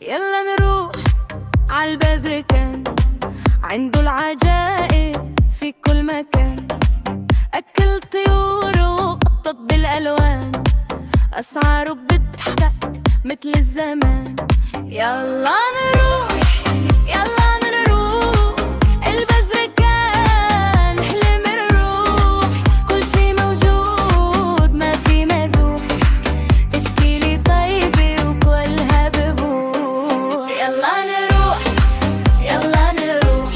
يلا نروح عالبازركان، عنده العجائب في كل مكان، أكل طيور وقطط بالألوان، أسعاره بتضحك مثل الزمان. يلا نروح يلا نروح البازركان، نحلم نروح كل شي موجود ما في مزوح، تشكيلي طيبة وكلها ببوح. يلا نروح يلا نروح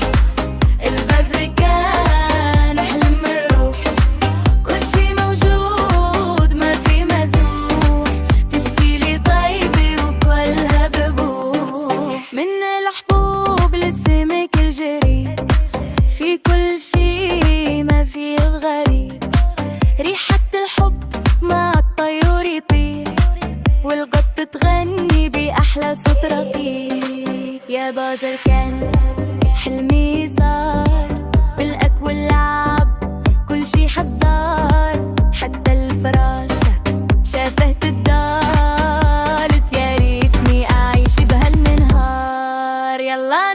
البازركان، نحلم نروح كل شي موجود ما في مزوح، تشكيلي طيبة وكلها ببوح. من الحبوب للسمك الجري، في كل شي ما فيه غريب، ريحة الحب مع الطيور يطير، والقط تغني بأحلى صوت رقيق. يا بازركان حلمي صار، بالأكل واللعب كل شي حضار، حتى الفراشة شافت الدار، يا ريتني أعيش بهالنهار. يلا